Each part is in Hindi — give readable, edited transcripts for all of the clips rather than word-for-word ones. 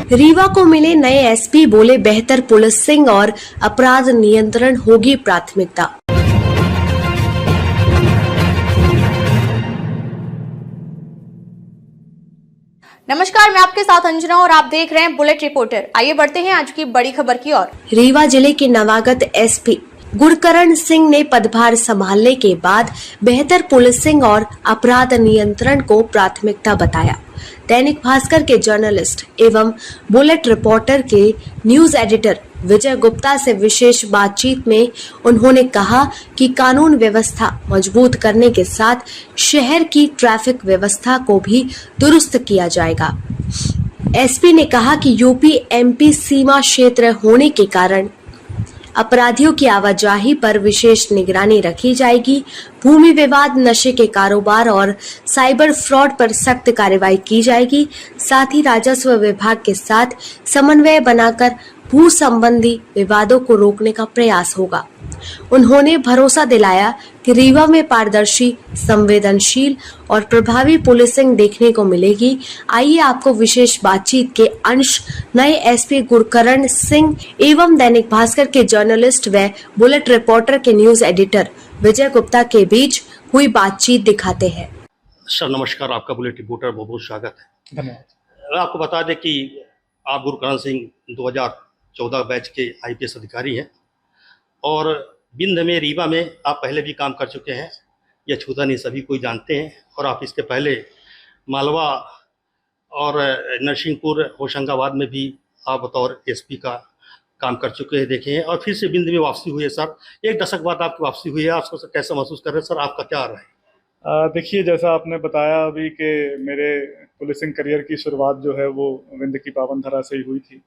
रीवा को मिले नए एसपी, बोले बेहतर पुलिसिंग और अपराध नियंत्रण होगी प्राथमिकता। नमस्कार, मैं आपके साथ अंजना और आप देख रहे हैं बुलेट रिपोर्टर। आइए बढ़ते हैं आज की बड़ी खबर की ओर। रीवा जिले के नवागत एसपी गुरकरण सिंह ने पदभार संभालने के बाद बेहतर पुलिसिंग और अपराध नियंत्रण को प्राथमिकता बताया। दैनिक भास्कर के जर्नलिस्ट एवं बुलेट रिपोर्टर के न्यूज एडिटर विजय गुप्ता से विशेष बातचीत में उन्होंने कहा कि कानून व्यवस्था मजबूत करने के साथ शहर की ट्रैफिक व्यवस्था को भी दुरुस्त किया जाएगा। एसपी ने कहा कि यूपी एमपी सीमा क्षेत्र होने के कारण अपराधियों की आवाजाही पर विशेष निगरानी रखी जाएगी। भूमि विवाद, नशे के कारोबार और साइबर फ्रॉड पर सख्त कार्रवाई की जाएगी। साथ ही राजस्व विभाग के साथ समन्वय बनाकर भू संबंधी विवादों को रोकने का प्रयास होगा। उन्होंने भरोसा दिलाया कि रीवा में पारदर्शी, संवेदनशील और प्रभावी पुलिसिंग देखने को मिलेगी। आइए आपको विशेष बातचीत के अंश नए एसपी गुरकरण सिंह एवं दैनिक भास्कर के जर्नलिस्ट व बुलेट रिपोर्टर के न्यूज एडिटर विजय गुप्ता के बीच हुई बातचीत दिखाते हैं। सर नमस्कार, आपका बुलेट रिपोर्टर बहुत बहुत स्वागत है। धन्यवाद। आपको बता दें कि आप गुरकरण सिंह 2014 बैच के आईपीएस अधिकारी हैं और बिंद में, रीवा में आप पहले भी काम कर चुके हैं। यह छूता नहीं, सभी कोई जानते हैं। और आप इसके पहले मालवा और नरसिंहपुर, होशंगाबाद में भी आप बतौर एसपी का काम कर चुके हैं, देखे हैं। और फिर से बिंद में वापसी हुई है सर, 1 दशक बाद आपकी वापसी हुई है। आपको सर कैसा महसूस कर रहे हैं सर, आपका क्या रहा है? देखिए, जैसा आपने बताया अभी कि मेरे पुलिसिंग करियर की शुरुआत जो है वो विंध्य की पावन धरा से ही हुई थी।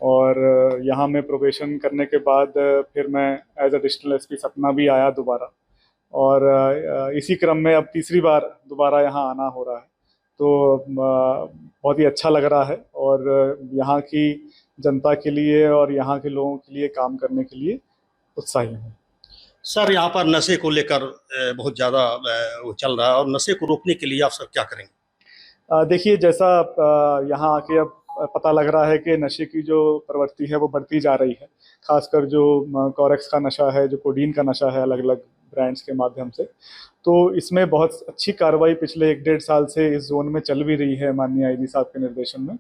और यहाँ मैं प्रोबेशन करने के बाद फिर मैं एज एडिशनल एसपी सतना भी आया दोबारा। और इसी क्रम में अब तीसरी बार दोबारा यहाँ आना हो रहा है, तो बहुत ही अच्छा लग रहा है। और यहाँ की जनता के लिए और यहाँ के लोगों के लिए काम करने के लिए उत्साही हूँ। सर यहाँ पर नशे को लेकर बहुत ज़्यादा वो चल रहा है, और नशे को रोकने के लिए आप सर क्या करेंगे? देखिए, जैसा यहाँ आके अब पता लग रहा है कि नशे की जो प्रवृत्ति है वो बढ़ती जा रही है। खासकर जो कॉरेक्स का नशा है, जो कोडीन का नशा है, अलग अलग ब्रांड्स के माध्यम से, तो इसमें बहुत अच्छी कार्रवाई पिछले 1-1.5 साल से इस जोन में चल भी रही है माननीय आईजी साहब के निर्देशन में।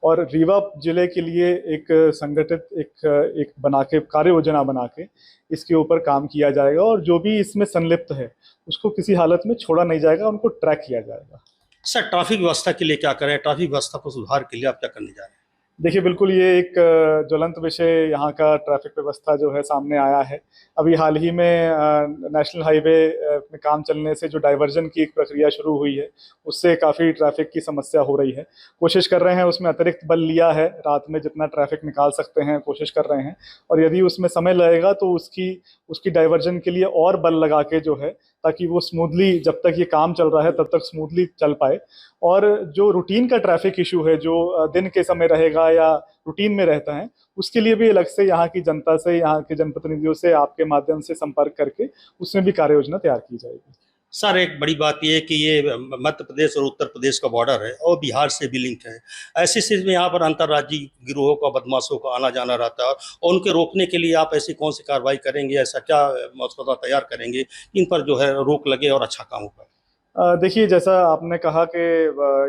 और रीवा जिले के लिए एक संगठित एक बना के कार्य योजना बना के इसके ऊपर काम किया जाएगा। और जो भी इसमें संलिप्त है उसको किसी हालत में छोड़ा नहीं जाएगा, उनको ट्रैक किया जाएगा। सर ट्रैफिक व्यवस्था के लिए क्या करें, ट्रैफिक व्यवस्था को सुधार के लिए आप क्या करने जा रहे हैं? देखिए, बिल्कुल ये एक ज्वलंत विषय यहाँ का ट्रैफिक व्यवस्था जो है सामने आया है। अभी हाल ही में नेशनल हाईवे में काम चलने से जो डाइवर्जन की एक प्रक्रिया शुरू हुई है, उससे काफ़ी ट्रैफिक की समस्या हो रही है। कोशिश कर रहे हैं, उसमें अतिरिक्त बल लिया है, रात में जितना ट्रैफिक निकाल सकते हैं कोशिश कर रहे हैं। और यदि उसमें समय लगेगा तो उसकी डाइवर्जन के लिए और बल लगा के जो है, ताकि वो स्मूथली, जब तक ये काम चल रहा है तब तक स्मूथली चल पाए। और जो रूटीन का ट्रैफिक इशू है, जो दिन के समय रहेगा या रूटीन में रहता है, उसके लिए भी अलग से यहाँ की जनता से, यहाँ के जनप्रतिनिधियों से आपके माध्यम से संपर्क करके उसमें भी कार्य योजना तैयार की जाएगी। सर एक बड़ी बात यह है कि ये मध्य प्रदेश और उत्तर प्रदेश का बॉर्डर है और बिहार से भी लिंक है। ऐसी स्थिति में यहाँ पर अंतर्राज्यीय गिरोहों का, बदमाशों का आना जाना रहता है, और उनके रोकने के लिए आप ऐसी कौन सी कार्रवाई करेंगे, ऐसा क्या मसौदा तैयार करेंगे इन पर जो है रोक लगे और अच्छा काम हो पाए? देखिए, जैसा आपने कहा कि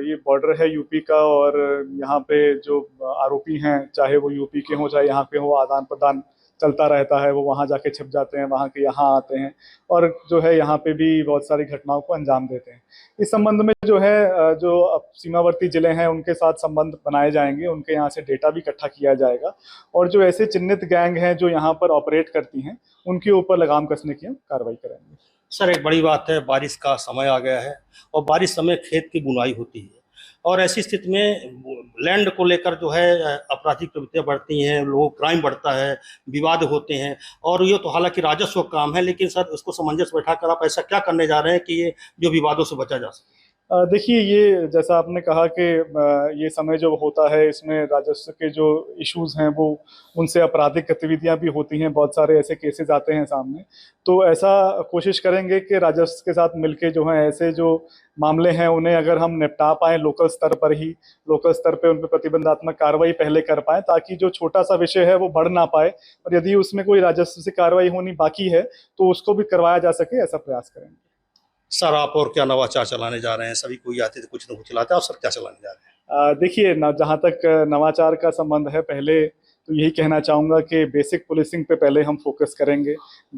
ये बॉर्डर है यूपी का, और यहाँ पे जो आरोपी हैं, चाहे वो यूपी के हों चाहे यहाँ पे हो, आदान प्रदान चलता रहता है। वो वहाँ जाके छिप जाते हैं, वहाँ के यहाँ आते हैं, और जो है यहाँ पे भी बहुत सारी घटनाओं को अंजाम देते हैं। इस संबंध में जो है, जो अब सीमावर्ती जिले हैं उनके साथ संबंध बनाए जाएंगे, उनके यहाँ से डेटा भी इकट्ठा किया जाएगा। और जो ऐसे चिन्हित गैंग हैं जो यहाँ पर ऑपरेट करती हैं, उनके ऊपर लगाम कसने की हम कार्रवाई करेंगे। सर एक बड़ी बात है, बारिश का समय आ गया है और बारिश समय खेत की बुनाई होती है, और ऐसी स्थिति में लैंड को लेकर जो है आपराधिक प्रवृत्तियाँ बढ़ती हैं, लोगों क्राइम बढ़ता है, विवाद होते हैं। और ये तो हालांकि राजस्व काम है, लेकिन सर उसको सामंजस्य बैठाकर आप ऐसा क्या करने जा रहे हैं कि ये जो विवादों से बचा जा सके? देखिए, ये जैसा आपने कहा कि ये समय जो होता है इसमें राजस्व के जो इश्यूज हैं वो उनसे आपराधिक गतिविधियां भी होती हैं, बहुत सारे ऐसे केसेस आते हैं सामने। तो ऐसा कोशिश करेंगे कि राजस्व के साथ मिलके जो है ऐसे जो मामले हैं उन्हें अगर हम निपटा पाएं लोकल स्तर पे उन पर प्रतिबंधात्मक कार्रवाई पहले कर पाएं, ताकि जो छोटा सा विषय है वो बढ़ ना पाए, और यदि उसमें कोई राजस्व से कार्रवाई होनी बाकी है तो उसको भी करवाया जा सके, ऐसा प्रयास करेंगे। सर आप और क्या नवाचार चलाने जा रहे हैं? सभी कोई आते थे कुछ न कुछ चलाते हैं, आप सर क्या चलाने जा रहे हैं? देखिए जहाँ तक नवाचार का संबंध है, पहले तो यही कहना चाहूँगा कि बेसिक पुलिसिंग पे पहले हम फोकस करेंगे।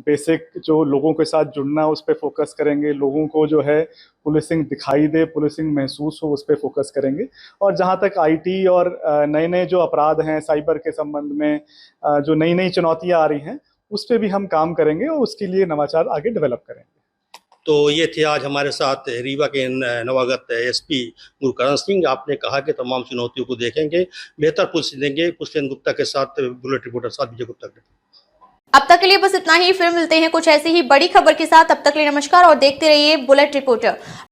बेसिक जो लोगों के साथ जुड़ना उस पर फोकस करेंगे, लोगों को जो है पुलिसिंग दिखाई दे, पुलिसिंग महसूस हो, उस पर फोकस करेंगे। और जहाँ तक आईटी और नए नए जो अपराध हैं साइबर के संबंध में, जो नई नई चुनौतियाँ आ रही हैं उस पर भी हम काम करेंगे और उसके लिए नवाचार आगे डेवलप करेंगे। तो ये थे आज हमारे साथ रीवा के नवागत एसपी गुरकरण सिंह। आपने कहा कि तमाम चुनौतियों को देखेंगे, बेहतर पुलिस देंगे। पुष्पेंद्र गुप्ता के साथ बुलेट रिपोर्टर साथ विजय गुप्ता। अब तक के लिए बस इतना ही, फिर मिलते हैं कुछ ऐसी ही बड़ी खबर के साथ। अब तक के लिए नमस्कार और देखते रहिए बुलेट रिपोर्टर।